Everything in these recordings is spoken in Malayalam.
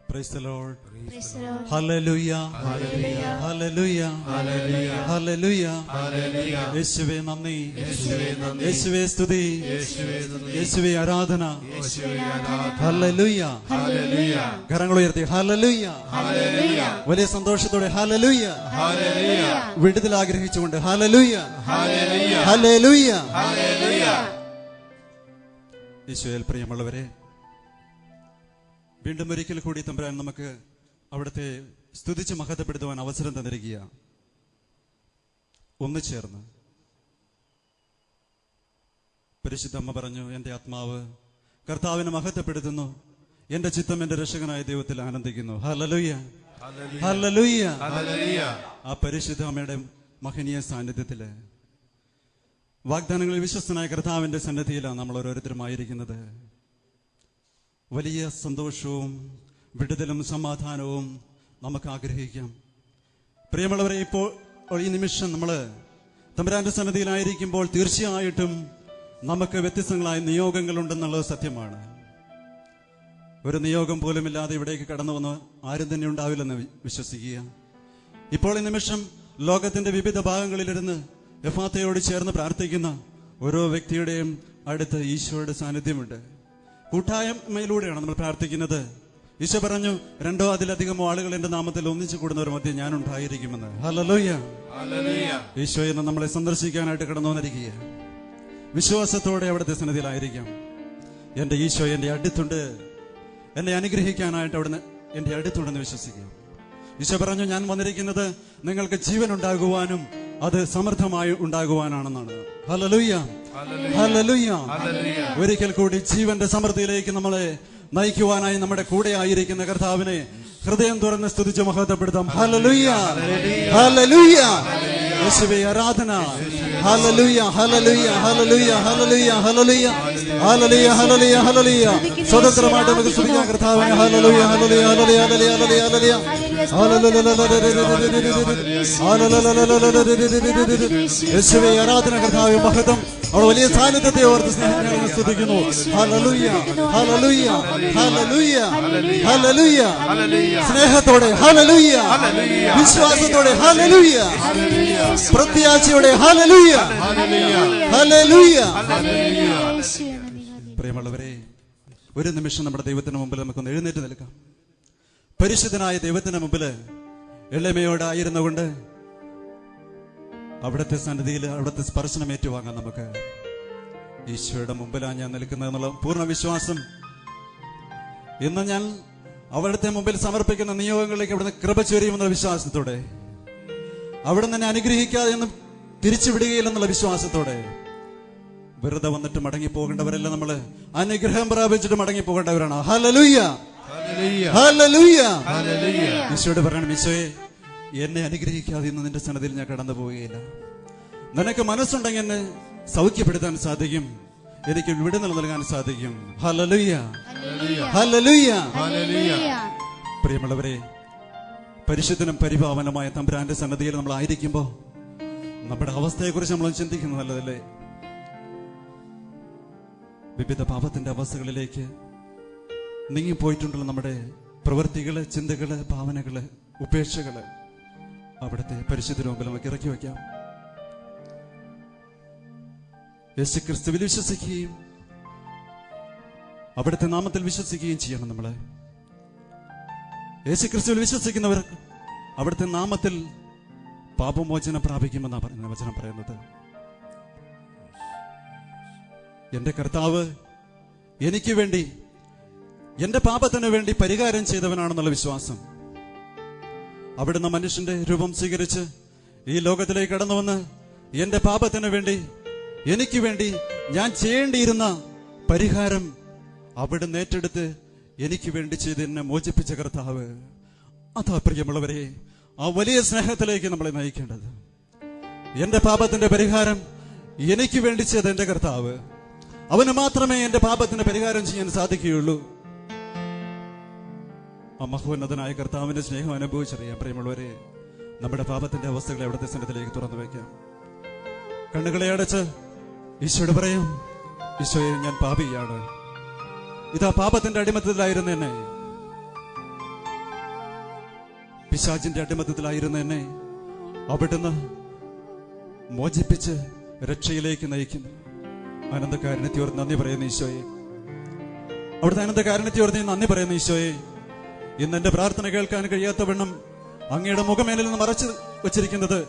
Praise the Lord. Praise the Lord. Hallelujah. Hallelujah. Hallelujah. Hallelujah. Hallelujah. Hallelujah. യേശുവേ നന്ദി. യേശുവേ നന്ദി. യേശുവേ സ്തുതി. യേശുവേ സ്തുതി. യേശുവേ ആരാധന. യേശുവേ ആരാധന. ഹല്ലേലൂയ. ഹല്ലേലൂയ. കരങ്ങൾ ഉയർത്തി ഹല്ലേലൂയ. ഹല്ലേലൂയ. വലിയ സന്തോഷത്തോടെ ഹല്ലേലൂയ. ഹല്ലേലൂയ. വിടുതൽ ആഗ്രഹിച്ചുകൊണ്ട് ഹല്ലേലൂയ. ഹല്ലേലൂയ. ഹല്ലേലൂയ. ഹല്ലേലൂയ. യേശുവിൽ പ്രിയമുള്ളവരെ, വീണ്ടും ഒരിക്കൽ കൂടി തമ്പുരാൻ നമുക്ക് അവിടുത്തെ സ്തുതിച്ച് മഹത്വപ്പെടുത്തുവാൻ അവസരം തന്നിരിക്കുക. ഒന്ന് ചേർന്ന് പരിശുദ്ധ അമ്മ പറഞ്ഞു, എന്റെ ആത്മാവ് കർത്താവിനെ മഹത്വപ്പെടുത്തുന്നു, എന്റെ ചിത്തം എന്റെ രക്ഷകനായ ദൈവത്തിൽ ആനന്ദിക്കുന്നു. ഹല്ലേലൂയ. ഹല്ലേലൂയ. ആ പരിശുദ്ധ അമ്മയുടെ മഹനീയ സാന്നിധ്യത്തില് വാഗ്ദാനങ്ങളിൽ വിശ്വസ്തനായ കർത്താവിന്റെ സന്നിധിയിലാണ് നമ്മൾ ഓരോരുത്തരുമായിരിക്കുന്നത്. വലിയ സന്തോഷവും വിടുതലും സമാധാനവും നമുക്ക് ആഗ്രഹിക്കാം. പ്രിയമുള്ളവരെ, ഇപ്പോൾ ഈ നിമിഷം നമ്മൾ തമ്പുരാന്റെ സന്നിധിയിലായിരിക്കുമ്പോൾ തീർച്ചയായിട്ടും നമുക്ക് വ്യത്യസ്തങ്ങളായ നിയോഗങ്ങളുണ്ടെന്നുള്ളത് സത്യമാണ്. ഒരു നിയോഗം പോലുമില്ലാതെ ഇവിടേക്ക് കടന്നു വന്ന് ആരും തന്നെ ഉണ്ടാവില്ലെന്ന് വിശ്വസിക്കുക. ഇപ്പോൾ ഈ നിമിഷം ലോകത്തിന്റെ വിവിധ ഭാഗങ്ങളിലിരുന്ന് എഫാത്തയോട് ചേർന്ന് പ്രാർത്ഥിക്കുന്ന ഓരോ വ്യക്തിയുടെയും അടുത്ത് ഈശോയുടെ സാന്നിധ്യമുണ്ട്. കൂട്ടായ്മയിലൂടെയാണ് നമ്മൾ പ്രാർത്ഥിക്കുന്നത്. ഈശോ പറഞ്ഞു, 2 അതിലധികമോ ആളുകൾ എന്റെ നാമത്തിൽ ഒന്നിച്ചു കൂടുന്നവർ മധ്യ ഞാൻ ഉണ്ടായിരിക്കുമെന്ന്. ഹല്ലേലൂയ. ഈശോ എന്ന് നമ്മളെ സന്ദർശിക്കാനായിട്ട് കടന്നു വന്നിരിക്കുക. വിശ്വാസത്തോടെ അവിടുത്തെ സന്നിധിയിലായിരിക്കാം. എന്റെ ഈശോ എന്റെ അടുത്തുണ്ട്, എന്നെ അനുഗ്രഹിക്കാനായിട്ട് അവിടുന്ന് എന്റെ അടുത്തുണ്ടെന്ന് വിശ്വസിക്കുക. ഈശോ പറഞ്ഞു, ഞാൻ വന്നിരിക്കുന്നത് നിങ്ങൾക്ക് ജീവൻ ഉണ്ടാകുവാനും അത് സമൃദ്ധമായി ഉണ്ടാകുവാനാണെന്നാണ്. ഹല്ലേലൂയ. ഹല്ലേലൂയ. ഒരിക്കൽ കൂടി ജീവന്റെ സമൃദ്ധിയിലേക്ക് നമ്മളെ നയിക്കുവാനായി നമ്മുടെ കൂടെ ആയിരിക്കുന്ന കർത്താവിനെ ഹൃദയം തുറന്ന് സ്തുതിച്ച് മഹത്വപ്പെടുത്താം. ഹല്ലേലൂയ. ഹല്ലേലൂയ. യേശുവേ ആരാധന. ഹല്ലേലൂയ. ഹല്ലേലൂയ. ഹല്ലേലൂയ. ഹല്ലേലൂയ. ഹല്ലേലൂയ. ഹല്ലേലൂയ. ഹല്ലേലൂയ. ഹല്ലേലൂയ. സ്വതന്ത്രമായിട്ട് നമുക്ക് സ്തുതിക്കാം കർത്താവിനെ. ഹല്ലേലൂയ. ഹല്ലേലൂയ. ഹല്ലേലൂയ. ഹല്ലേലൂയ. ഹല്ലേലൂയ. യേശുവേ ആരാധന. കർത്താവേ മഹത്വം. അവിടെ വലിയ സാന്നിധ്യത്തെ ഓർത്ത് സ്നേഹിക്കാൻ സ്തുതിക്കുന്നു. ഹല്ലേലൂയ. ഹല്ലേലൂയ. ഹല്ലേലൂയ. ഹല്ലേലൂയ. സ്നേഹത്തോടെ ഹല്ലേലൂയ. വിശ്വാസത്തോടെ ഹല്ലേലൂയ. പ്രത്യാശയോടെ ഹല്ലേലൂയ. ഹല്ലേലൂയ. പ്രിയമുള്ളവരെ, ഒരു നിമിഷം നമ്മുടെ ദൈവത്തിന് മുമ്പിൽ നമുക്കൊന്ന് എഴുന്നേറ്റ് നിൽക്കാം. പരിശുദ്ധനായ ദൈവത്തിന് മുമ്പിൽ എളിമയോടായിരുന്നുകൊണ്ട് അവിടുത്തെ സന്നിധിയിൽ അവിടുത്തെ സ്പർശനം ഏറ്റുവാങ്ങാം. നമുക്ക് ഈശോയുടെ മുമ്പിലാണ് ഞാൻ നിൽക്കുന്നതെന്നുള്ള പൂർണ്ണ വിശ്വാസം. ഇന്ന് ഞാൻ അവിടുത്തെ മുമ്പിൽ സമർപ്പിക്കുന്ന നിയോഗങ്ങളിലേക്ക് അവിടുന്ന് കൃപ ചൊരിയുമെന്നുള്ള വിശ്വാസത്തോടെ, അവിടുന്ന് എന്നെ അനുഗ്രഹിക്കാതെ എന്ന് തിരിച്ചുവിടുകയില്ലെന്നുള്ള വിശ്വാസത്തോടെ, വെറുതെ വന്നിട്ട് മടങ്ങി പോകേണ്ടവരല്ല, നമ്മൾ അനുഗ്രഹം പ്രാപിച്ചിട്ട് മടങ്ങി പോകേണ്ടവരാണ്. ഹല്ലേലൂയ. ഹല്ലേലൂയ. ഈശോയോട് പറയണം, ഈശോയെ എന്നെ അനുഗ്രഹിക്കാതെ ഇന്ന് നിന്റെ സന്നിധിയിൽ ഞാൻ കടന്നു പോവുകയില്ല. നിനക്ക് മനസ്സുണ്ടെങ്കിൽ എന്നെ സൗഖ്യപ്പെടുത്താൻ സാധിക്കും, എനിക്ക് വിടുതൽ നൽകാൻ സാധിക്കും. ഹല്ലേലൂയ. ഹല്ലേലൂയ. പ്രിയമുള്ളവരെ, പരിശുദ്ധനും പരിപാവനമായ തമ്പുരാന്റെ സന്നിധിയിൽ നമ്മൾ ആയിരിക്കുമ്പോൾ നമ്മുടെ അവസ്ഥയെക്കുറിച്ച് നമ്മൾ ചിന്തിക്കുന്നത് നല്ലതല്ലേ? വിവിധ പാപത്തിന്റെ അവസ്ഥകളിലേക്ക് നീങ്ങിപ്പോയിട്ടുണ്ടല്ലോ നമ്മുടെ പ്രവൃത്തികള്, ചിന്തകള്, ഭാവനകള്, ഉപേക്ഷകള്. അവിടുത്തെ പരിശുദ്ധ മുമ്പിൽ നമുക്ക് ഇറക്കി വയ്ക്കാം. യേശുക്രിസ്തുവിൽ വിശ്വസിക്കുകയും അവിടുത്തെ നാമത്തിൽ വിശ്വസിക്കുകയും ചെയ്യണം. നമ്മള് യേശുക്രിസ്തുവിൽ വിശ്വസിക്കുന്നവർ അവിടുത്തെ നാമത്തിൽ പാപമോചനം പ്രാപിക്കുമെന്നാണ് വചനം പറയുന്നത്. എന്റെ കർത്താവ് എനിക്ക് വേണ്ടി, എന്റെ പാപത്തിന് വേണ്ടി പരിഹാരം ചെയ്തവനാണെന്നുള്ള വിശ്വാസം. അവിടുന്ന് മനുഷ്യന്റെ രൂപം സ്വീകരിച്ച് ഈ ലോകത്തിലേക്ക് കടന്നു വന്ന് എന്റെ പാപത്തിന് വേണ്ടി, എനിക്ക് വേണ്ടി ഞാൻ ചെയ്യേണ്ടിയിരുന്ന പരിഹാരം അവിടുന്ന് ഏറ്റെടുത്ത് എനിക്ക് വേണ്ടി ചെയ്ത് എന്നെ മോചിപ്പിച്ച കർത്താവ്. അതാ പ്രിയമുള്ളവരെ, ആ വലിയ സ്നേഹത്തിലേക്ക് നമ്മളെ നയിക്കേണ്ടത്. എന്റെ പാപത്തിന്റെ പരിഹാരം എനിക്ക് വേണ്ടി ചെയ്ത എന്റെ കർത്താവ്, അവന് മാത്രമേ എന്റെ പാപത്തിന് പരിഹാരം ചെയ്യാൻ സാധിക്കുകയുള്ളൂ. ആ മഹോന്നതനായ കർത്താവിന്റെ സ്നേഹം അനുഭവിച്ചറിയാം. പ്രിയമുള്ളവരെ, നമ്മുടെ പാപത്തിന്റെ അവസ്ഥകളെ അവിടുത്തെ സന്നിധിയിലേക്ക് തുറന്നു വയ്ക്കാം. കണ്ണുകളെ അടച്ച് ഈശോയോട് പറയാം, ഈശോയെ ഞാൻ പാപിയാണ്, ഇതാ പാപത്തിന്റെ അടിമത്തത്തിലായിരുന്നു എന്നെ, പിശാചിന്റെ അടിമത്തത്തിലായിരുന്ന എന്നെ അവിടുന്ന് മോചിപ്പിച്ച് രക്ഷയിലേക്ക് നയിക്കുന്നു. അനന്തകാരുണ്യത്തെ ഓർത്ത് നന്ദി പറയുന്ന ഈശോയെ, അവിടുത്തെ അനന്തകാരുണ്യത്തെ ഓർത്ത് നന്ദി പറയുന്ന ഈശോയെ, ഇന്ന് എന്റെ പ്രാർത്ഥന കേൾക്കാൻ കഴിയാത്തവണ്ണം അങ്ങയുടെ മുഖമേനിൽ നിന്ന് മറച്ചു വച്ചിരിക്കുന്നത്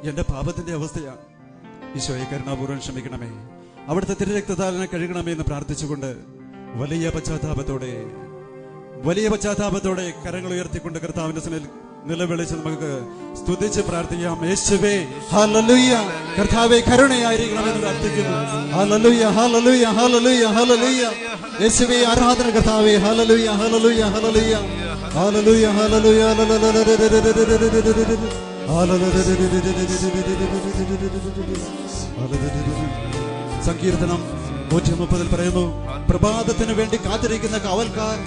എന്റെ പാപത്തിന്റെ അവസ്ഥയാണ്. ഈശോയെ, കരുണാപൂർവ്വം ക്ഷമിക്കണമേ, അവിടുത്തെ തിരുരക്തത്താലിനെ കഴുകണമേ എന്ന് പ്രാർത്ഥിച്ചുകൊണ്ട് വലിയ പശ്ചാത്താപത്തോടെ കരങ്ങൾ ഉയർത്തിക്കൊണ്ട് കർത്താവിന്റെ സന്നിധിയിൽ നിലവിളിച്ച് നമുക്ക് സ്തുതിച്ച് പ്രാർത്ഥിക്കാം. യേശുവേ ഹല്ലേലൂയ, കർത്താവേ കരുണയായിരിക്കണമെന്ന് പ്രാർത്ഥിക്കുന്നു. ഹല്ലേലൂയ, ഹല്ലേലൂയ, ഹല്ലേലൂയ, ഹല്ലേലൂയ. യേശുവേ ആരാധന കർത്താവേ. ഹല്ലേലൂയ, ഹല്ലേലൂയ, ഹല്ലേലൂയ, ഹല്ലേലൂയ, ഹല്ലേലൂയ, സങ്കീർത്തനം 130 പറയുന്നു, പ്രഭാതത്തിന് വേണ്ടി കാത്തിരിക്കുന്ന കാവൽക്കാർ,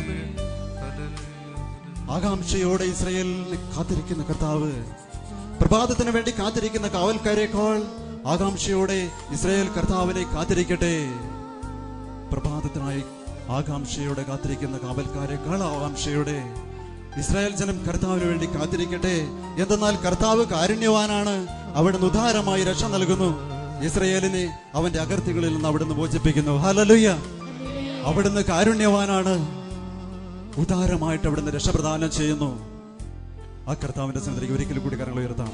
ആകാംക്ഷയോടെ ഇസ്രായേലിനെ കാത്തിരിക്കുന്ന കർത്താവ്. പ്രഭാതത്തിന് വേണ്ടി കാത്തിരിക്കുന്ന കാവൽക്കാരേക്കാൾ ആകാംക്ഷയോടെ ഇസ്രായേൽ കർത്താവിനെ കാത്തിരിക്കട്ടെ. പ്രഭാതത്തിനായി ആകാംക്ഷയോടെ കാത്തിരിക്കുന്ന കാവൽക്കാരേക്കാൾ ആകാംക്ഷയോടെ ഇസ്രായേൽ ജനം കർത്താവിന് വേണ്ടി കാത്തിരിക്കട്ടെ. എന്തെന്നാൽ കർത്താവ് കാരുണ്യവാനാണ്, അവിടുന്ന് ഉദാരമായി രക്ഷ നൽകുന്നു. ഇസ്രായേലിനെ അവന്റെ അകൃത്യങ്ങളിൽ നിന്ന് അവിടുന്ന് മോചിപ്പിക്കുന്നു. ഹല്ലേലൂയ, അവിടുന്ന് കാരുണ്യവാനാണ്, ഉദാരമായിട്ട് അവിടുന്ന് രക്ഷപ്രദാനം ചെയ്യുന്നു. ആ കർത്താവിന്റെ സന്നിധിയിൽ ഒരിക്കലും കൂടി കരങ്ങൾ ഉയർത്താം.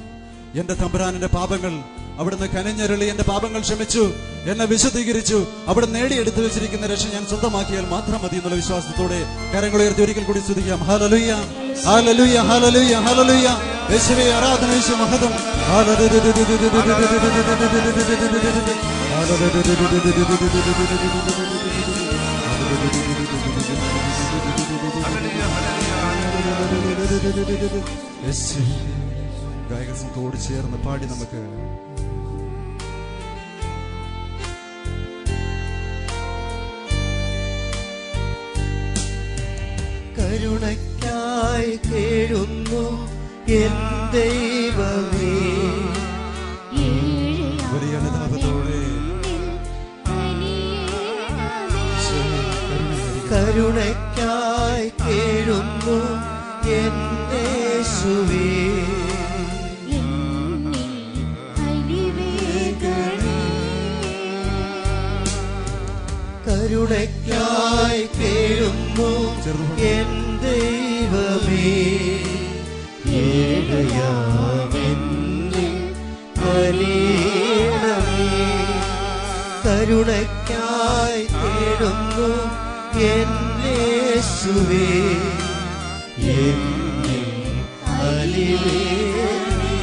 എന്റെ തമ്പുരാന്റെ പാപങ്ങൾ അവിടുന്ന് കനിഞ്ഞരുളി എന്റെ പാപങ്ങൾ ക്ഷമിച്ചു, എന്നെ വിശുദ്ധീകരിച്ചു. അവിടെ നേടിയെടുത്തു വെച്ചിരിക്കുന്ന രക്ഷ ഞാൻ സ്വന്തമാക്കിയാൽ മാത്രം മതി എന്നുള്ള വിശ്വാസത്തോടെ കരങ്ങൾ ഉയർത്തി ഒരിക്കൽ കൂടി സ്തുതിക്കാം. ഹല്ലേലൂയ, ഹല്ലേലൂയ, ഹല്ലേലൂയ, ഹല്ലേലൂയ. യേശുവേ ആരാധന, യേശു മഹത്വം. ഗായക സംഘത്തോട് ചേർന്ന് പാടി നമുക്ക് കരുണയ്ക്കായി കേഴുന്നു എൻ ദൈവമേ, വലിയ അനുതാപത്തോടെ കരുണയ്ക്കായി കേഴുന്നു എൻ യേശുവേ, കരുണയ്ക്കായി കേഴുന്നു എൻ ദൈവമേ, ഏകയാമെന്നിൽ കനിയണമേ. കരുണയ്ക്കായി കേഴുന്നു എൻ യേശുവേ, എന്നിൽ അലിവേണമേ.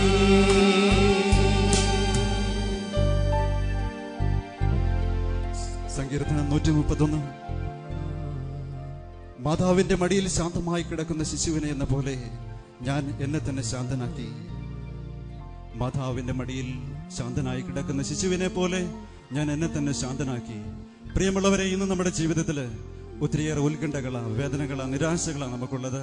സങ്കീർത്തനം 131. മാതാവിന്റെ മടിയിൽ ശാന്തമായി കിടക്കുന്ന ശിശുവിനെ എന്ന പോലെ ഞാൻ എന്നെ തന്നെ ശാന്തനാക്കി. മാതാവിന്റെ മടിയിൽ ശാന്തനായി കിടക്കുന്ന ശിശുവിനെ പോലെ ഞാൻ എന്നെ തന്നെ ശാന്തനാക്കി. പ്രിയമുള്ളവരെ, ഇന്ന് നമ്മുടെ ജീവിതത്തില് ഒത്തിരിയേറെ ഉത്കണ്ഠകളാ, വേദനകളാ, നിരാശകളാ നമുക്കുള്ളത്.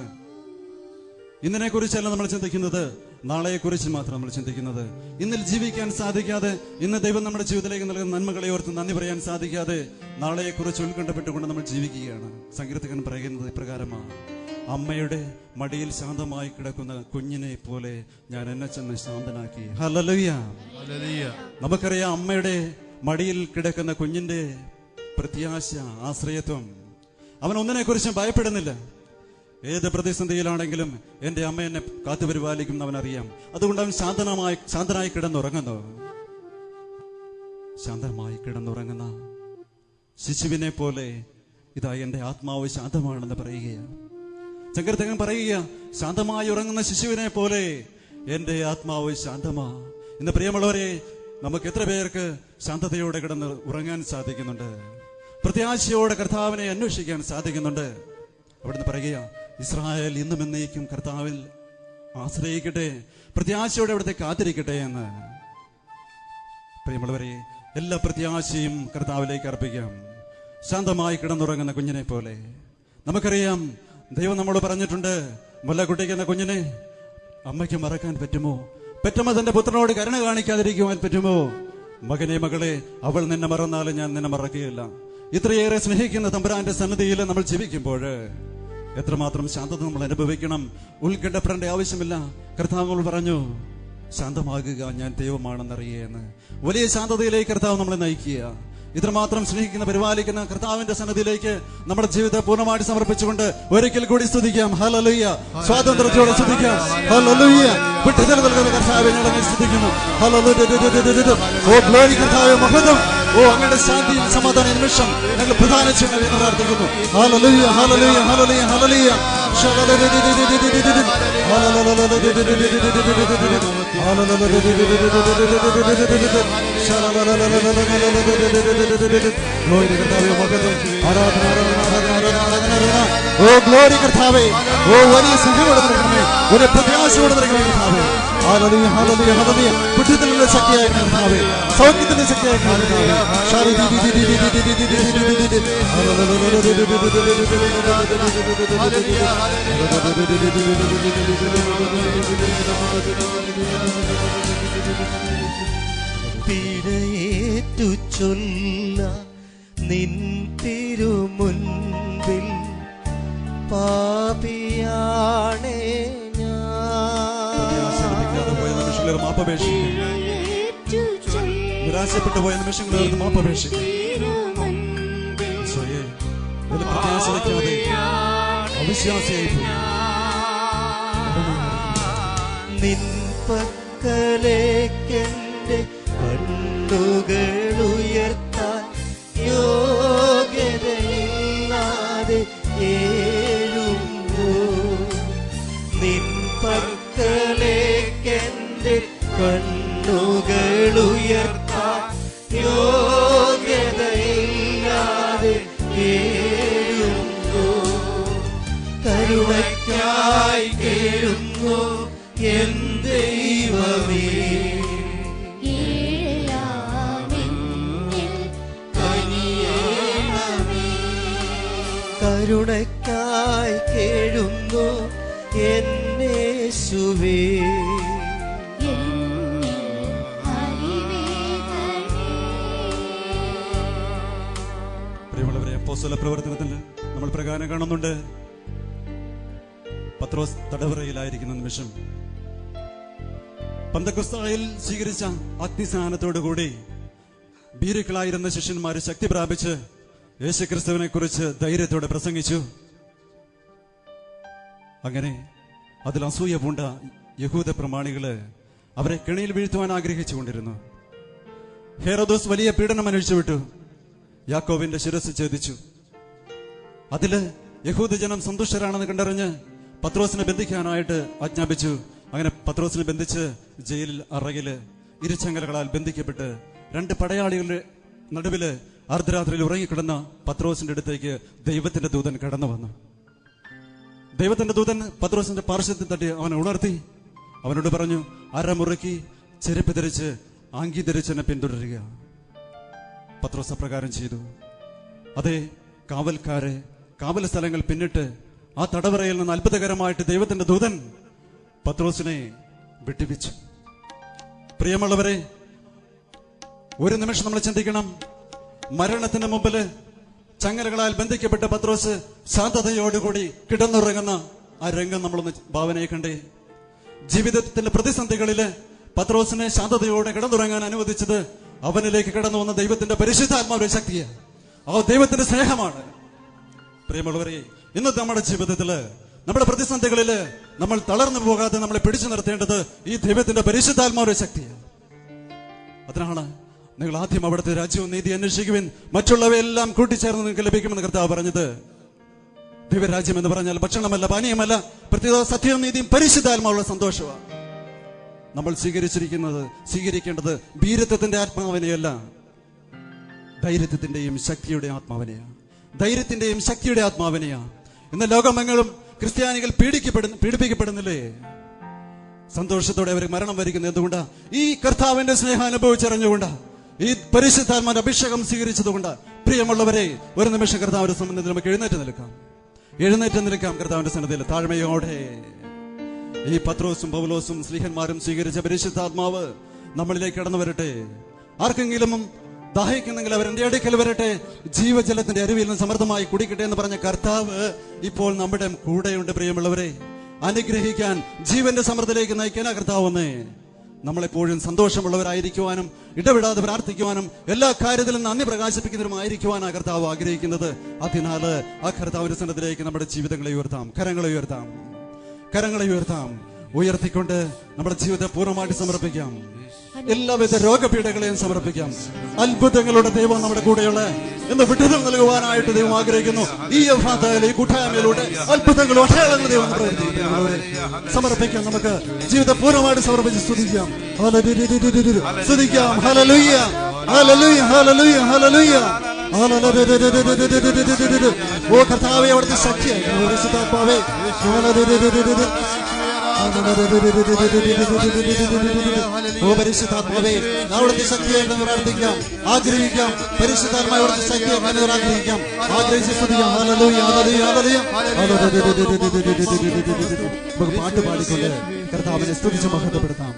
ഇന്നിനെ കുറിച്ചല്ല നമ്മൾ ചിന്തിക്കുന്നത്, നാളെയെക്കുറിച്ച് മാത്രം നമ്മൾ ചിന്തിക്കുന്നത്. ഇന്നിൽ ജീവിക്കാൻ സാധിക്കാതെ, ഇന്ന് ദൈവം നമ്മുടെ ജീവിതത്തിലേക്ക് നൽകുന്ന നന്മകളെ ഓർത്ത് നന്ദി പറയാൻ സാധിക്കാതെ നാളെയെക്കുറിച്ച് ഉത്കണ്ഠപ്പെട്ടുകൊണ്ട് നമ്മൾ ജീവിക്കുകയാണ്. സങ്കീർത്തകൻ പറയുന്നത് ഇപ്രകാരമാണ്: അമ്മയുടെ മടിയിൽ ശാന്തമായി കിടക്കുന്ന കുഞ്ഞിനെ പോലെ ഞാൻ എന്നെ ചെന്ന് ശാന്തനാക്കി. ഹല്ലേലൂയ. നമുക്കറിയാം, അമ്മയുടെ മടിയിൽ കിടക്കുന്ന കുഞ്ഞിന്റെ പ്രത്യാശ, ആശ്രയത്വം. അവൻ ഒന്നിനെ കുറിച്ചും ഭയപ്പെടുന്നില്ല. ഏത് പ്രതിസന്ധിയിലാണെങ്കിലും എന്റെ അമ്മ എന്നെ കാത്തുപരിപാലിക്കും എന്ന് അവനറിയാം. അതുകൊണ്ട് അവൻ ശാന്തനായി കിടന്നുറങ്ങുന്നു. ശാന്തമായി കിടന്നുറങ്ങുന്ന ശിശുവിനെ പോലെ ഇതാ എന്റെ ആത്മാവ് ശാന്തമാണെന്ന് പറയുകയാണ്. സങ്കീർത്തകൻ പറയുക, ശാന്തമായി ഉറങ്ങുന്ന ശിശുവിനെ പോലെ എന്റെ ആത്മാവ് ശാന്തമാ. ഇന്ന് പ്രിയമുള്ളവരെ, നമുക്ക് എത്ര പേർക്ക് ശാന്തതയോടെ കിടന്ന് ഉറങ്ങാൻ സാധിക്കുന്നുണ്ട്? പ്രത്യാശയോടെ കർത്താവിനെ അന്വേഷിക്കാൻ സാധിക്കുന്നുണ്ട്? അവിടുന്ന് പറയുക, ഇസ്രായേൽ ഇന്നും എന്നേക്കും കർത്താവിൽ ആശ്രയിക്കട്ടെ, പ്രത്യാശയോടെ അവിടുത്തെ കാത്തിരിക്കട്ടെ എന്ന്. പ്രിയമുള്ളവരെ, എല്ലാ പ്രത്യാശയും കർത്താവിലേക്ക് അർപ്പിക്കാം. ശാന്തമായി കിടന്നുറങ്ങുന്ന കുഞ്ഞിനെ പോലെ. നമുക്കറിയാം, ദൈവം നമ്മോട് പറഞ്ഞിട്ടുണ്ട്, മുലകുട്ടിക്കുന്ന കുഞ്ഞിനെ അമ്മയ്ക്ക് മറക്കാൻ പറ്റുമോ? പെറ്റമ്മ തന്റെ പുത്രനോട് കരുണ കാണിക്കാതിരിക്കുവാൻ പറ്റുമോ? മകനെ, മകളെ, അവൾ നിന്നെ മറന്നാലും ഞാൻ നിന്നെ മറക്കുകയില്ല. ഇത്രയേറെ സ്നേഹിക്കുന്ന തമ്പുരാന്റെ സന്നിധിയിൽ നമ്മൾ ജീവിക്കുമ്പോൾ എത്രമാത്രം ശാന്തത നമ്മൾ അനുഭവിക്കണം. ഉത്കണ്ഠപ്പെടേണ്ട ആവശ്യമില്ല. കർത്താവ് പറഞ്ഞു, ശാന്തമാകുക, ഞാൻ ദൈവമാണെന്നറിയേന്ന്. വലിയ ശാന്തതയിലേക്ക് കർത്താവ് നമ്മളെ നയിക്കുക. ഇത്രമാത്രം സ്നേഹിക്കുന്ന പരിപാലിക്കുന്ന കർത്താവിന്റെ സന്നിധിയിലേക്ക് നമ്മുടെ ജീവിതത്തെ പൂർണ്ണമായിട്ട് സമർപ്പിച്ചുകൊണ്ട് ഒരിക്കൽ കൂടി സ്തുതിക്കാം. ഹല്ലേലൂയ. സ്വാതന്ത്ര്യത്തോടെ സ്തുതിക്കാം. ഹല്ലേലൂയ. വിട്ടുതൽ നൽകുന്ന കർത്താവെ ഞങ്ങളെ സ്തുതിക്കുന്നു. ഹല്ലേലൂയ. ഓ ഗ്ലോറി കർത്താവേ, മഹത്വം. ഓ അങ്ങയുടെ ശാന്തി സമാധാന നിമിഷം ഞങ്ങൾ പ്രദാനം ചെയ്യണമെന്ന് എന്ന് പ്രാർത്ഥിക്കുന്നു. ഹല്ലേലൂയ, ഹല്ലേലൂയ, ഹല്ലേലൂയ, ഹല്ലേലൂയ. ഓ ഗ്ലോറി കർത്താവേ, ഓ വലിയ സുഖയോടെ നൽകണമേ, ഒരു പ്രത്യാശയോടെ നൽകണമേ കർത്താവേ. ഹല്ലേലൂയ, ഹല്ലേലൂയ, ഹല്ലേലൂയ. വിടുതലിന്റെ ശക്തിയായിരിക്കണം കർത്താവേ, സൗഖ്യത്തിന്റെ ശക്തിയായിരിക്കണം കർത്താവേ. പിഴയേറ്റു ചൊല്ല നിൻ തിരുമുൻപിൽ പാപിയാണേ നിരാശപ്പെട്ടു പോയ നിമിഷങ്ങളിൽ മാപ്പപേക്ഷിക്കും. നിൻ പക്കലേക്കെന്റെ കണ്ണുകളുയർത്താൻ യോഗ്യതയില്ലാതെ ഏഴുമ്പോ, നിൻ പക്കലേക്കെന്റെ കണ്ണുകളുയർത്താൻ യോഗ്യതയില്ലാതെ ഏഴുമ്പോ, കരുണയ്ക്കായി കേഴുന്നു എൻ ദൈവമേ. കരുണയ്ക്കായി കേഴുന്നു എന്നേശുവേ. പ്രിയമുള്ളവരെ, അപ്പോസ്തല പ്രവർത്തനത്തിൽ നമ്മൾ പ്രകാരം കാണുന്നുണ്ട്, പത്രോസ് തടവറയിലായിരിക്കുന്ന നിമിഷം പന്തക്കുസ്തായിൽ സ്വീകരിച്ച അഗ്നിസ്നാനത്തോടുകൂടി ഭീരുക്കളായിരുന്ന ശിഷ്യന്മാര് ശക്തി പ്രാപിച്ച് യേശുക്രിസ്തുവിനെ കുറിച്ച് ധൈര്യത്തോടെ പ്രസംഗിച്ചു. അങ്ങനെ അതിൽ അസൂയ പൂണ്ട യഹൂദ പ്രമാണികള് അവരെ കെണിയിൽ വീഴ്ത്തുവാൻ ആഗ്രഹിച്ചുകൊണ്ടിരുന്നു. ഹെരോദോസ് വലിയ പീഡനം അന്വേഷിച്ചു. യാക്കോബിന്റെ ശിരസ് ഛേദിച്ചു. അതില് യഹൂദജനം സന്തുഷ്ടരാണെന്ന് കണ്ടറിഞ്ഞ് പത്രോസിനെ ബന്ധിക്കാനായിട്ട് ആജ്ഞാപിച്ചു. അങ്ങനെ പത്രോസിനെ ബന്ധിച്ച് ജയിലിൽ അറകില് ഇരുചങ്ങലകളാൽ ബന്ധിക്കപ്പെട്ട് രണ്ട് പടയാളികളുടെ നടുവില് അർദ്ധരാത്രിയിൽ ഉറങ്ങിക്കിടന്ന പത്രോസിന്റെ അടുത്തേക്ക് ദൈവത്തിന്റെ ദൂതൻ കടന്നു വന്നു. ദൈവത്തിന്റെ ദൂതൻ പത്രോസിന്റെ പാർശ്വത്തിൽ തട്ടി അവനെ ഉണർത്തി. അവനോട് പറഞ്ഞു, അരമുറുക്കി ചെരുപ്പ് ധരിച്ച് ആംഗി ധരിച്ചെന്നെ പിന്തുടരുക. പത്രോസ് അപ്രകാരം ചെയ്തു. അതേ, കാവൽക്കാരെ കാവൽ സ്ഥലങ്ങൾ പിന്നിട്ട് ആ തടവറയിൽ നിന്ന് അത്ഭുതകരമായിട്ട് ദൈവത്തിന്റെ ദൂതൻ പത്രോസിനെ വിട്ടുവിച്ചു. പ്രിയമുള്ളവരെ, ഒരു നിമിഷം നമ്മൾ ചിന്തിക്കണം. മരണത്തിന് മുമ്പില് ചങ്ങലകളാൽ ബന്ധിക്കപ്പെട്ട പത്രോസ് ശാന്തതയോടുകൂടി കിടന്നുറങ്ങുന്ന ആ രംഗം നമ്മളൊന്ന് ഭാവനയെ കണ്ടേ. ജീവിതത്തിന്റെ പ്രതിസന്ധികളില് പത്രോസിനെ ശാന്തതയോടെ കിടന്നുറങ്ങാൻ അനുവദിച്ചത് അവനിലേക്ക് കടന്നു വന്ന ദൈവത്തിന്റെ പരിശുദ്ധാത്മാവിന്റെ ശക്തിയാണ്, ആ ദൈവത്തിന്റെ സ്നേഹമാണ്. പ്രിയമുള്ളവരെ, ഇന്നത്തെ നമ്മുടെ ജീവിതത്തില് നമ്മുടെ പ്രതിസന്ധികളില് നമ്മൾ തളർന്നു പോകാതെ നമ്മളെ പിടിച്ചു നിർത്തേണ്ടത് ഈ ദൈവത്തിന്റെ പരിശുദ്ധാത്മാവിന്റെ ശക്തിയാണ്. അതിനാണ് നിങ്ങൾ ആദ്യം അവിടുത്തെ രാജ്യവും നീതി അന്വേഷിക്കുവിൻ, മറ്റുള്ളവയെല്ലാം കൂട്ടിച്ചേർന്ന് നിങ്ങൾക്ക് ലഭിക്കുമെന്ന് കർത്താവ് പറഞ്ഞത്. ദൈവരാജ്യം എന്ന് പറഞ്ഞാൽ ഭക്ഷണമല്ല, പാനീയമല്ല, പ്രത്യേക സത്യവും നീതിയും പരിശുദ്ധാത്മാവുള്ള സന്തോഷമാണ്. നമ്മൾ സ്വീകരിക്കേണ്ടത് ഭീരത്വത്തിന്റെ ആത്മാവിനെയല്ല, ധൈര്യത്തിന്റെയും ശക്തിയുടെ ആത്മാവിനെയാണ്. ധൈര്യത്തിന്റെയും ശക്തിയുടെ ആത്മാവിനെയാണ്. ഇന്ന് ലോകമെങ്ങും ക്രിസ്ത്യാനികൾ പീഡിപ്പിക്കപ്പെടുന്നില്ലേ? സന്തോഷത്തോടെ അവർ മരണം വരിക്കുന്നത് എന്തുകൊണ്ടാ? ഈ കർത്താവിന്റെ സ്നേഹം അനുഭവിച്ചറിഞ്ഞുകൊണ്ടാ, ഈ പരിശുദ്ധാത്മാവിന്റെ അഭിഷേകം സ്വീകരിച്ചതുകൊണ്ടാ. പ്രിയമുള്ളവരെ, ഒരു നിമിഷം കർത്താവിന്റെ സന്നിധിയിൽ നമുക്ക് എഴുന്നേറ്റ് നിൽക്കാം. കർത്താവിന്റെ സന്നിധിയിൽ താഴ്മയോടെ ഈ പത്രോസും പൗലോസും സ്ലീഹന്മാരും സ്വീകരിച്ച പരിശുദ്ധാത്മാവ് നമ്മളിലേക്ക് കടന്നു വരട്ടെ. ആർക്കെങ്കിലും ദാഹിക്കുന്നെങ്കിൽ അവർ എൻ്റെ അടുക്കൽ വരട്ടെ, ജീവജലത്തിന്റെ അരുവിയിൽ നിന്ന് സമൃദ്ധമായി കുടിക്കട്ടെ എന്ന് പറഞ്ഞ കർത്താവ് ഇപ്പോൾ നമ്മുടെ കൂടെയുണ്ട്. പ്രിയമുള്ളവരെ, അനുഗ്രഹിക്കാൻ, ജീവന്റെ സമൃദ്ധിയിലേക്ക് നയിക്കാൻ ആ കർത്താവെന്നേ നമ്മളെപ്പോഴും സന്തോഷമുള്ളവരായിരിക്കുവാനും ഇടപെടാതെ പ്രാർത്ഥിക്കുവാനും എല്ലാ കാര്യത്തിലും നന്ദി പ്രകാശിപ്പിക്കുന്നവരുമായിരിക്കുവാൻ ആ കർത്താവ് ആഗ്രഹിക്കുന്നത്. അതിനാൽ ആ കർത്താവിന്റെ സന്നദ്ധത്തിലേക്ക് നമ്മുടെ ജീവിതങ്ങളെ ഉയർത്താം, കരങ്ങളെ ഉയർത്താം, കരങ്ങളെ ഉയർത്താം. ഉയർത്തിക്കൊണ്ട് നമ്മുടെ ജീവിതത്തെ പൂർണ്ണമായിട്ട് സമർപ്പിക്കാം. എല്ലാവിധ രോഗപീഠകളെയും സമർപ്പിക്കാം. അത്ഭുതങ്ങളുടെ ദൈവം നമ്മുടെ കൂടെയുള്ള എന്ന് വിടുതൽ നൽകുവാനായിട്ട് ദൈവം ആഗ്രഹിക്കുന്നു. ഈ കൂട്ടായ്മയിലൂടെ അത്ഭുതങ്ങളും അടയാളങ്ങളും ദൈവം സമർപ്പിക്കാം. നമുക്ക് ജീവിതത്തെ പൂർണ്ണമായിട്ട് സമർപ്പിച്ച് സ്തുതിക്കാം. സ്തുതിക്കാം. ഹല്ലേലൂയ, ഹല്ലേലൂയ, ഹല്ലേലൂയ, ഹല്ലേലൂയ. ഓ കർത്താവേ, അവിടുത്തെ ശക്തിയായി പരിശുദ്ധാത്മാവേ, ഓ പരിശുദ്ധാത്മാവേ, അവിടുത്തെ ശക്തിയായിട്ട് പ്രാർത്ഥിക്കാം, ആഗ്രഹിക്കാം. പരിശുദ്ധാത്മാവ് അവിടുത്തെ ശക്തിയായി ആഗ്രഹിക്കാം, ആഗ്രഹിച്ച് സ്തുതിക്കാം. ഹല്ലേലൂയ, ഹല്ലേലൂയ, ഹല്ലേലൂയ. നമുക്ക് പാട്ട് പാടിക്കൊണ്ട് കർത്താവിനെ സ്തുതിച്ച് മഹത്വപ്പെടുത്താം.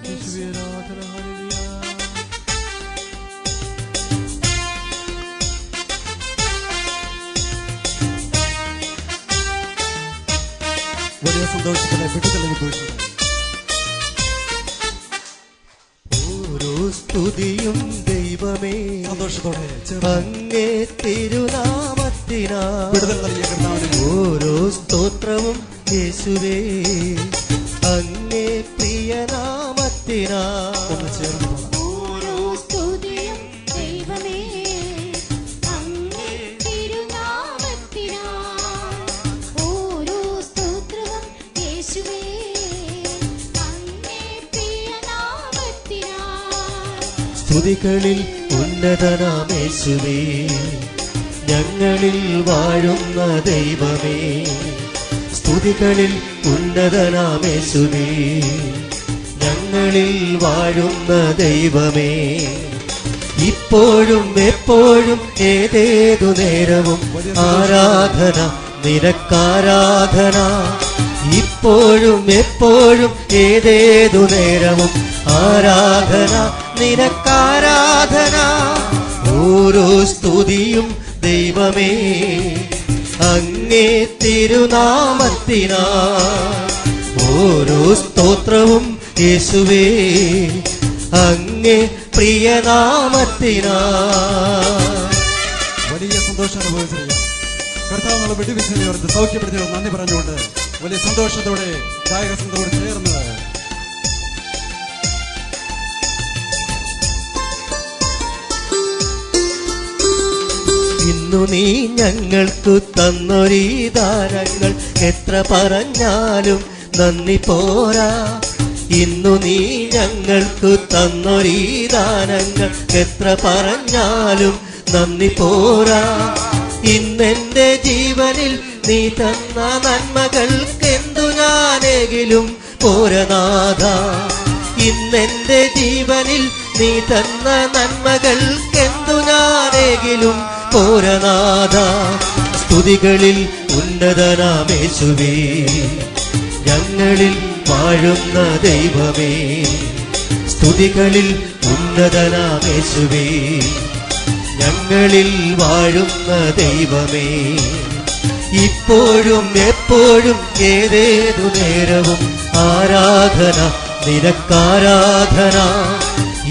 വലിയ സന്തോഷത്തിലെ വിടുതലിന് പോയിട്ടുണ്ട്. ഓരോ സ്തുതിയും ദൈവമേ സന്തോഷത്തോടെ അങ്ങേ തിരുനാമത്തിനാ, വിടുതൽ നൽകിയ കർത്താവിനെ ഓരോ സ്തോത്രവും യേശുവേ അങ്ങേ പ്രിയനാമത്തിനാ. ഒന്ന് ചേർന്ന് പാടാം. ഓരോ സ്തുതിയും ദൈവമേ അങ്ങേ തിരുനാമത്തിനാ, ഓരോ സ്തോത്രവും യേശുവേ അങ്ങേ പ്രിയനാമത്തിനാ. സ്തുതികളിൽ ഉന്നതനാം യേശുവേ ഞങ്ങളിൽ വാഴുന്ന ദൈവമേ, സ്തുതികളിൽ ഉന്നതനാം യേശുവേ ഞങ്ങളിൽ വാഴുന്ന ദൈവമേ, ഇപ്പോഴും എപ്പോഴും ഏതേതു നേരവും ആരാധന നിനക്കാരാധന, ഇപ്പോഴും എപ്പോഴും ഏതേതു നേരവും ആരാധന നിനക്കാരാധന. ഓരോ സ്തുതിയും ദൈവമേ അങ്ങേ തിരുനാമത്തിനാ, ഓരോ സ്തോത്രവും യേശുവേ അങ്ങേ പ്രിയനാമത്തിനാ. വലിയ സന്തോഷം അനുഭവിച്ചിരിക്കുക. കർത്താവ് നമ്മളെ വിടുവിച്ചതിനെ ഓർത്ത് സൗഖ്യപ്പെടുത്തിയോ നന്ദി പറഞ്ഞുകൊണ്ട് വലിയ സന്തോഷത്തോടെ ഗായക സംഘത്തോട് ചേർന്ന് ഇന്നു നീ ഞങ്ങൾക്കു തന്നൊരീ ദാനങ്ങൾ എത്ര പറഞ്ഞാലും നന്ദി പോരാ, ഇന്നു നീ ഞങ്ങൾക്കു തന്നൊരീ ദാനങ്ങൾ എത്ര പറഞ്ഞാലും നന്ദി പോരാ. ഇന്നെന്റെ ജീവനിൽ നീ തന്ന നന്മകൾക്കെന്തു ഞാനെങ്കിലും പോരനാഥ, ഇന്നെന്റെ ജീവനിൽ നീ തന്ന നന്മകൾക്കെന്തു ഞാനെങ്കിലും പോരനാഥ. സ്തുതികളിൽ ഉന്നതനാമേശുവേ ഞങ്ങളിൽ വാഴുന്ന ദൈവമേ, സ്തുതികളിൽ ഉന്നതനാമേശുവേ ഞങ്ങളിൽ വാഴുന്ന ദൈവമേ, ഇപ്പോഴും എപ്പോഴും ഏതേതു നേരവും ആരാധന നിനക്കാരാധന,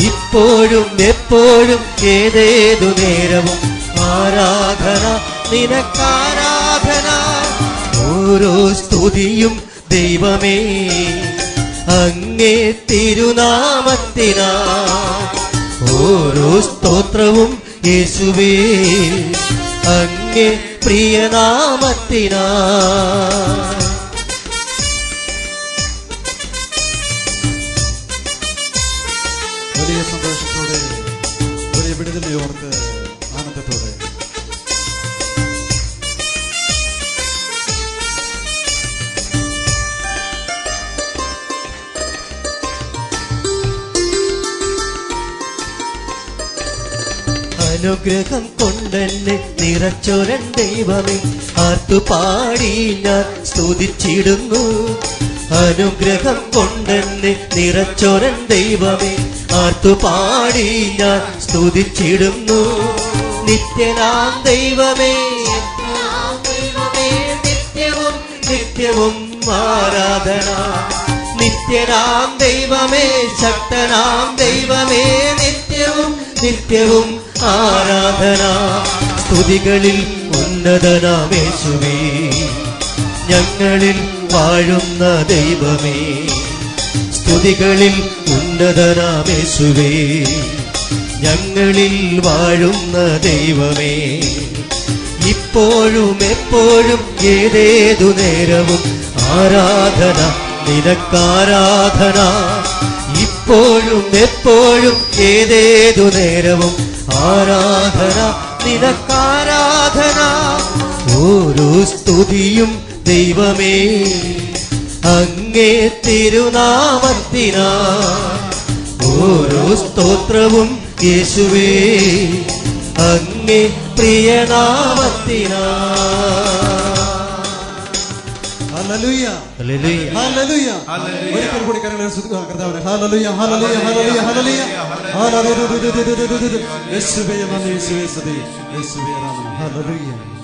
ഇപ്പോഴും എപ്പോഴും ഏതേതു നേരവും ആരാധന നിനക്കാരാധന. ഓരോ സ്തുതിയും ദൈവമേ അങ്ങേ തിരുനാമത്തിനാ, ഓരോ സ്തോത്രവും യേശുവേ അങ്ങേ പ്രിയനാമത്തിനാ. വലിയ സന്തോഷത്തോടെ വലിയ വിടുതലിനെ ഓർത്ത് ആനന്ദത്തോടെ അനുഗ്രഹം കൊണ്ടെന്നെ നിറച്ചൊരൻ ദൈവമേ ആർത്തുപാടി ഞാൻ സ്തുതിച്ചിടുന്നു, അനുഗ്രഹം കൊണ്ടെന്നെ നിറച്ചൊരൻ ദൈവമേ ആർത്തുപാടി ഞാൻ സ്തുതിച്ചിടുന്നു. നിത്യനാം ദൈവമേ, നിത്യവും നിത്യവും ആരാധന. നിത്യനാം ദൈവമേ, ശക്തനാം ദൈവമേ, നിത്യവും നിത്യവും ആരാധന. സ്തുതികളിൽ ഉന്നതനാം യേശുവേ, ഞങ്ങളിൽ വാഴുന്ന ദൈവമേ. സ്തുതികളിൽ ഉന്നതനാം യേശുവേ, ഞങ്ങളിൽ വാഴുന്ന ദൈവമേ. ഇപ്പോഴും എപ്പോഴും ഏതേതു നേരവും ആരാധന നിനക്കാരാധന. ഇപ്പോഴും എപ്പോഴും ഏതേതു നേരവും ആരാധന നിനക്കാരാധന. ഓരോ സ്തുതിയും ദൈവമേ അങ്ങേ തിരുനാമത്തിനാ. ഓരോ സ്തോത്രവും യേശുവേ അങ്ങേ പ്രിയനാമത്തിനാ. ഹല്ലേലൂയ, ഹല്ലേലൂയ. ഹല്ലേലൂയ. ഒരിക്കൽ കൂടി കരങ്ങളെ സ്തുതിക്കുക കർത്താവിനെ. ഹല്ലേലൂയ, ഹല്ലേലൂയ, ഹല്ലേലൂയ, ഹല്ലേലൂയ. ഹല്ലേലൂയ. യേശുവേ നന്ദി, യേശുവേ സ്തുതി, യേശുവേ ആരാധന. ഹല്ലേലൂയ.